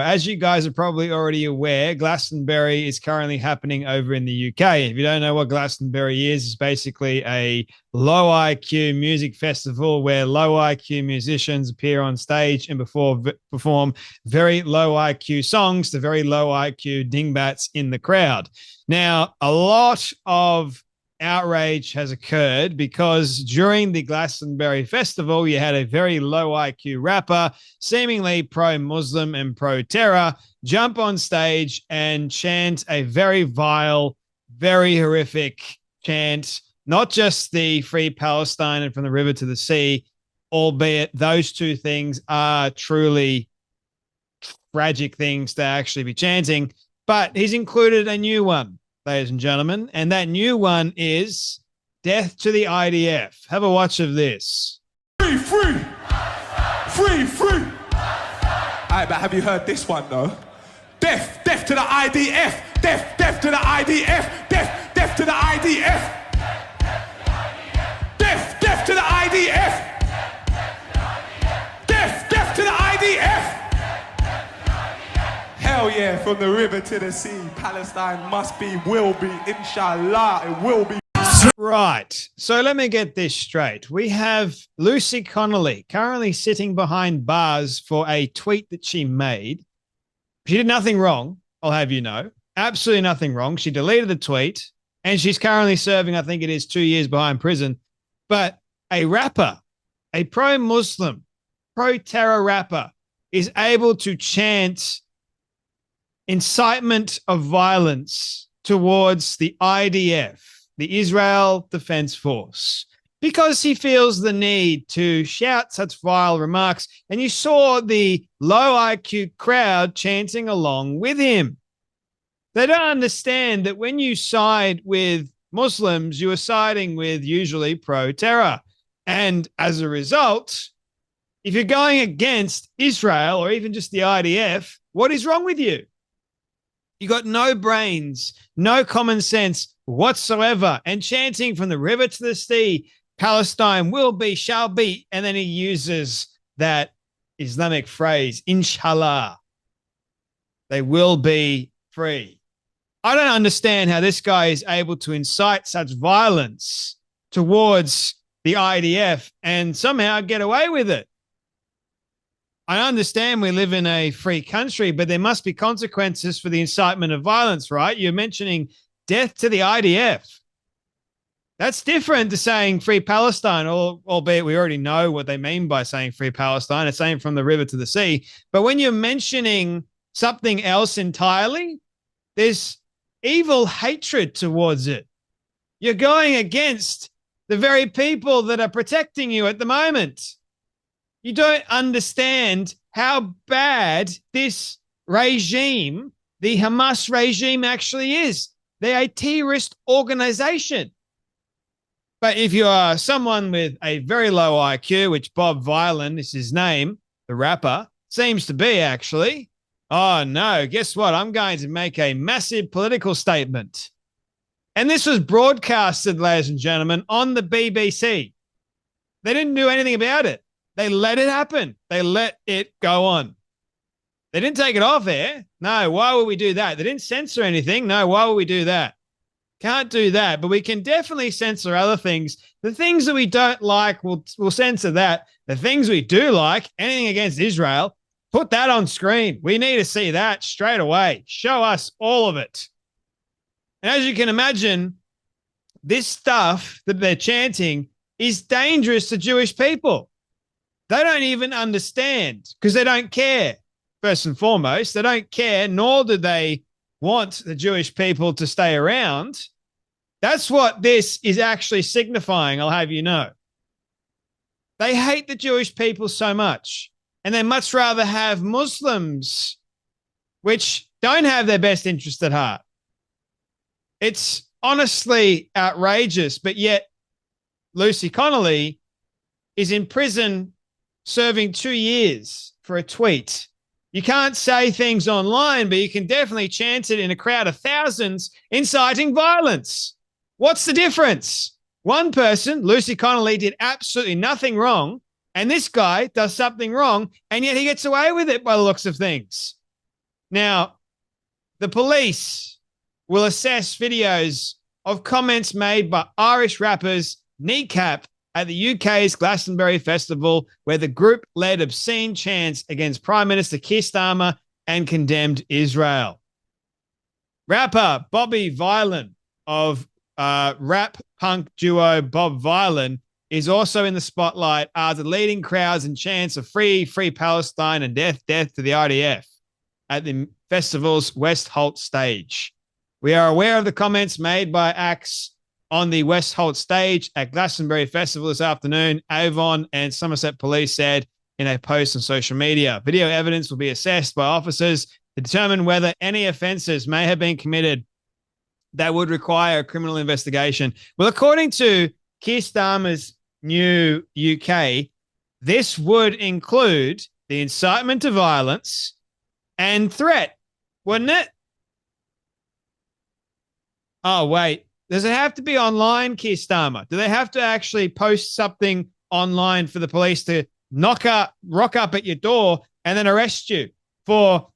As you guys are probably already aware, Glastonbury is currently happening over in the UK. If you don't know what Glastonbury is, it's basically a low IQ music festival where low IQ musicians appear on stage and perform very low IQ songs to very low IQ dingbats in the crowd. Now, a lot of outrage has occurred because during the Glastonbury festival, you had a very low IQ rapper, seemingly pro-Muslim and pro-terror, jump on stage and chant a very vile, very horrific chant, not just the Free Palestine and from the river to the sea, albeit those two things are truly tragic things to actually be chanting, but he's included a new one, ladies and gentlemen, and that new one is Death to the IDF. Have a watch of this. Free, free, free, free. All right, but have you heard this one though? Death, death to the IDF, death, death to the IDF, death, death to the IDF, death, death to the IDF, death, death to the IDF. Hell yeah, from the river to the sea, Palestine must be, will be, inshallah, it will be. Right, so let me get this straight. We have Lucy Connolly currently sitting behind bars for a tweet that she made. She did nothing wrong, I'll have you know. Absolutely nothing wrong. She deleted the tweet, and she's currently serving, I think it is, 2 years behind prison. But a rapper, a pro-Muslim, pro-terror rapper, is able to chant incitement of violence towards the IDF, the Israel Defense Force, because he feels the need to shout such vile remarks. And you saw the low IQ crowd chanting along with him. They don't understand that when you side with Muslims, you are siding with usually pro-terror. And as a result, if you're going against Israel or even just the IDF, what is wrong with you? You got no brains, no common sense whatsoever, and chanting from the river to the sea, Palestine will be, shall be, and then he uses that Islamic phrase, inshallah. They will be free. I don't understand how this guy is able to incite such violence towards the IDF and somehow get away with it. I understand we live in a free country, but there must be consequences for the incitement of violence, right? You're mentioning death to the IDF. That's different to saying free Palestine, albeit we already know what they mean by saying free Palestine. It's saying from the river to the sea. But when you're mentioning something else entirely, there's evil hatred towards it. You're going against the very people that are protecting you at the moment. You don't understand how bad this regime, the Hamas regime, actually is. They're a terrorist organization. But if you are someone with a very low IQ, which Bob Vyland is his name, the rapper, seems to be actually, oh no, guess what? I'm going to make a massive political statement. And this was broadcasted, ladies and gentlemen, on the BBC. They didn't do anything about it. They let it happen. They let it go on. They didn't take it off air. No, why would we do that? They didn't censor anything. No, why would we do that? Can't do that, but we can definitely censor other things. The things that we don't like, we'll censor that. The things we do like, anything against Israel, put that on screen. We need to see that straight away. Show us all of it. And as you can imagine, this stuff that they're chanting is dangerous to Jewish people. They don't even understand because they don't care. First and foremost, they don't care, nor do they want the Jewish people to stay around. That's what this is actually signifying, I'll have you know. They hate the Jewish people so much, and they much rather have Muslims, which don't have their best interest at heart. It's honestly outrageous, but yet Lucy Connolly is in prison serving 2 years for a tweet. You can't say things online, but you can definitely chant it in a crowd of thousands, inciting violence. What's the difference? One person, Lucy Connolly, did absolutely nothing wrong, and this guy does something wrong, and yet he gets away with it by the looks of things. Now, the police will assess videos of comments made by Irish rappers Kneecap at the UK's Glastonbury Festival, where the group led obscene chants against Prime Minister Keir Starmer and condemned Israel. Rapper Bobby Violin of rap punk duo Bob Violin is also in the spotlight after leading crowds and chants of free, free Palestine and death, death to the IDF at the festival's West Holt stage. We are aware of the comments made by acts on the West Holt stage at Glastonbury Festival this afternoon, Avon and Somerset Police said in a post on social media. Video evidence will be assessed by officers to determine whether any offences may have been committed that would require a criminal investigation. Well, according to Keir Starmer's new UK, this would include the incitement to violence and threat, wouldn't it? Oh, wait. Does it have to be online, Keir Starmer? Do they have to actually post something online for the police to rock up at your door and then arrest you for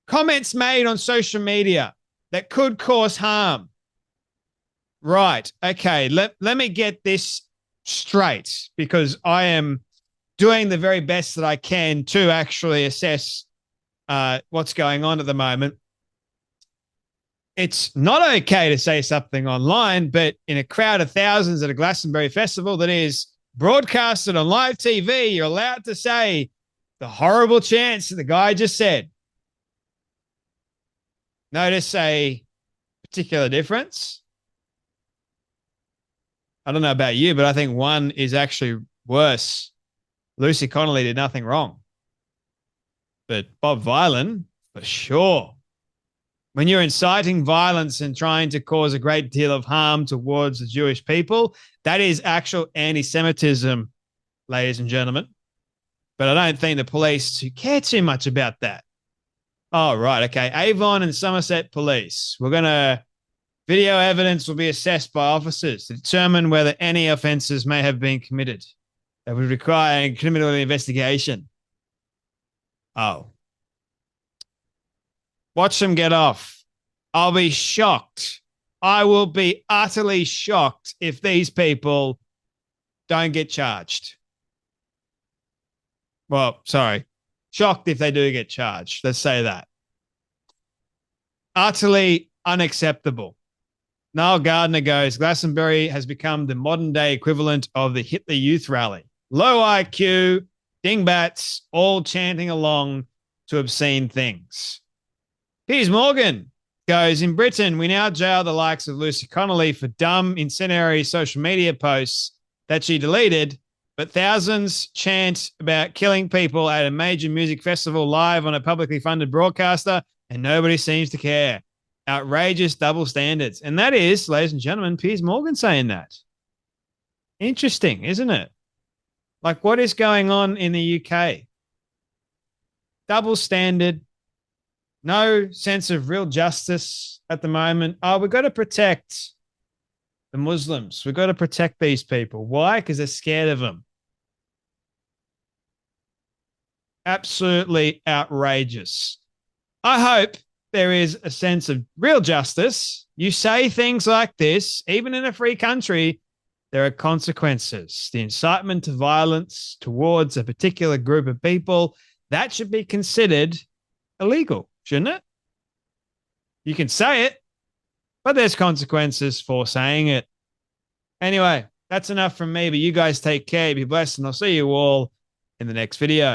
comments made on social media that could cause harm? Right. Okay. Let me get this straight, because I am doing the very best that I can to actually assess what's going on at the moment. It's not okay to say something online, but in a crowd of thousands at a Glastonbury festival that is broadcasted on live TV, you're allowed to say the horrible chants that the guy just said. Notice a particular difference? I don't know about you, but I think one is actually worse. Lucy Connolly did nothing wrong. But Bob Violin, for sure. When you're inciting violence and trying to cause a great deal of harm towards the Jewish people, that is actual anti-Semitism, ladies and gentlemen. But I don't think the police care too much about that. Oh, right. Okay. Avon and Somerset Police. Video evidence will be assessed by officers to determine whether any offences may have been committed that would require a criminal investigation. Oh. Watch them get off. I'll be shocked. I will be utterly shocked if these people don't get charged. Well, sorry. Shocked if they do get charged. Let's say that. Utterly unacceptable. Niall Gardner goes, Glastonbury has become the modern-day equivalent of the Hitler Youth Rally. Low IQ, dingbats, all chanting along to obscene things. Piers Morgan goes, in Britain, we now jail the likes of Lucy Connolly for dumb, incendiary social media posts that she deleted, but thousands chant about killing people at a major music festival live on a publicly funded broadcaster, and nobody seems to care. Outrageous double standards. And that is, ladies and gentlemen, Piers Morgan saying that. Interesting, isn't it? Like, what is going on in the UK? Double standard. No sense of real justice at the moment. Oh, we've got to protect the Muslims. We've got to protect these people. Why? Because they're scared of them. Absolutely outrageous. I hope there is a sense of real justice. You say things like this, even in a free country, there are consequences. The incitement to violence towards a particular group of people, that should be considered illegal, shouldn't it? You can say it, but there's consequences for saying it. Anyway, that's enough from me, but you guys take care, be blessed, and I'll see you all in the next video.